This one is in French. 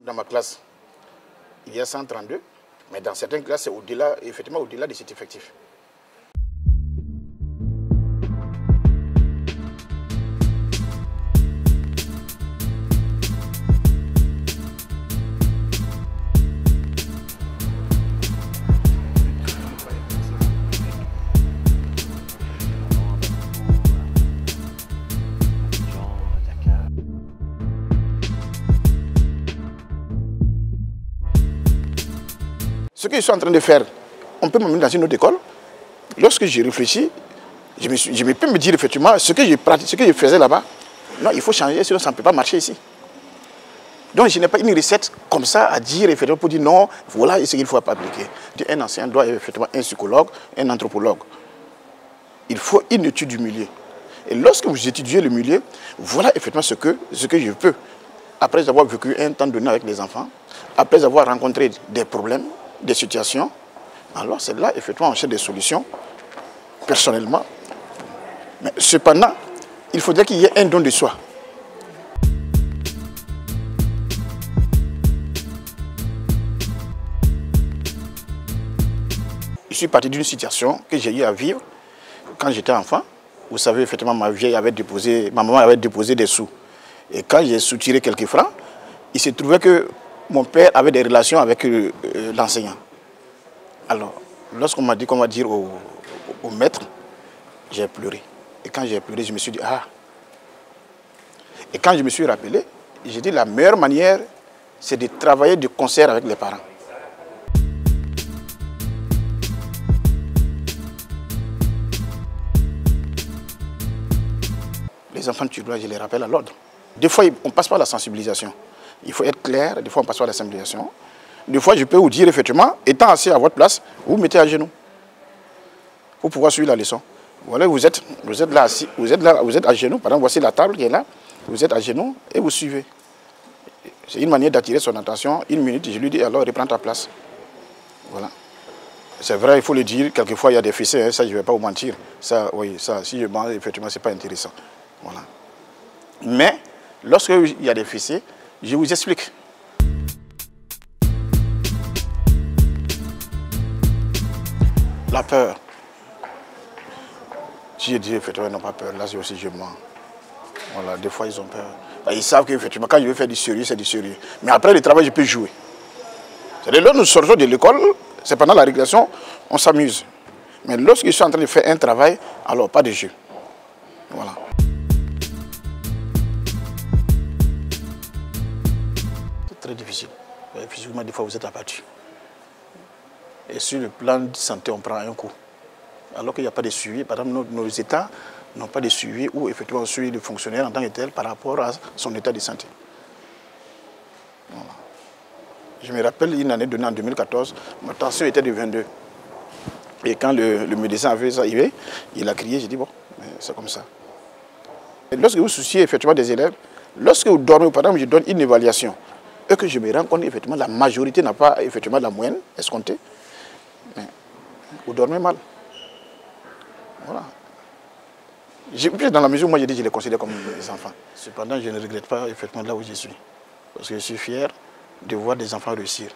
Dans ma classe, il y a 132, mais dans certaines classes, c'est au-delà, effectivement au-delà de cet effectif. Ce que je suis en train de faire, on peut m'amener dans une autre école. Lorsque j'y réfléchis, je peux me dire effectivement ce que je pratique, ce que je faisais là-bas. Non, il faut changer, sinon ça ne peut pas marcher ici. Donc je n'ai pas une recette comme ça à dire effectivement pour dire non, voilà ce qu'il faut appliquer. Un enseignant doit effectivement un psychologue, un anthropologue. Il faut une étude du milieu. Et lorsque vous étudiez le milieu, voilà effectivement ce que je peux. Après avoir vécu un temps donné avec les enfants, après avoir rencontré des problèmes, des situations, alors c'est là, effectivement, on cherche des solutions, personnellement. Mais cependant, il faudrait qu'il y ait un don de soi. Je suis parti d'une situation que j'ai eu à vivre quand j'étais enfant. Vous savez, effectivement, ma maman avait déposé des sous. Et quand j'ai soutiré quelques francs, il se trouvait que mon père avait des relations avec l'enseignant. Alors, lorsqu'on m'a dit qu'on va dire au maître, j'ai pleuré. Et quand j'ai pleuré, je me suis dit, ah. Et quand je me suis rappelé, j'ai dit, la meilleure manière, c'est de travailler de concert avec les parents. Les enfants de Turlois, je les rappelle à l'ordre. Des fois, on passe par la sensibilisation. Il faut être clair, des fois on passe par la sensibilisation. Des fois, je peux vous dire effectivement, étant assis à votre place, vous vous mettez à genoux pour pouvoir suivre la leçon. Voilà, vous êtes là assis, vous êtes à genoux. Par exemple, voici la table qui est là. Vous êtes à genoux et vous suivez. C'est une manière d'attirer son attention. Une minute, je lui dis alors reprends ta place. Voilà. C'est vrai, il faut le dire. Quelquefois, il y a des fessées, hein, ça je ne vais pas vous mentir. Ça, oui, ça, si je mens, effectivement, ce n'est pas intéressant. Voilà. Mais lorsqu'il y a des fessées, je vous explique. La peur. Si je dis effectivement ils n'ont pas peur, là c'est aussi je mens. Voilà, des fois ils ont peur. Ils savent qu'effectivement quand je veux faire du sérieux, c'est du sérieux. Mais après le travail, je peux jouer. C'est-à-dire là nous sortons de l'école, c'est pendant la récréation, on s'amuse. Mais lorsque je suis en train de faire un travail, alors pas de jeu. Voilà. C'est très difficile. Physiquement, des fois vous êtes abattu. Et sur le plan de santé, on prend un coup. Alors qu'il n'y a pas de suivi. Par exemple, nos États n'ont pas de suivi où effectivement on suit le fonctionnaire en tant que tel par rapport à son état de santé. Voilà. Je me rappelle une année donnée en 2014, ma tension était de 22. Et quand le médecin a vu ça arriver, il a crié, j'ai dit bon, c'est comme ça. Et lorsque vous souciez effectivement des élèves, lorsque vous dormez, par exemple, je donne une évaluation, et que je me rends compte effectivement la majorité n'a pas effectivement la moyenne escomptée, mais vous dormez mal. Voilà. Dans la mesure où moi j'ai dit, je les considère comme des enfants. Cependant, je ne regrette pas effectivement là où je suis. Parce que je suis fier de voir des enfants réussir.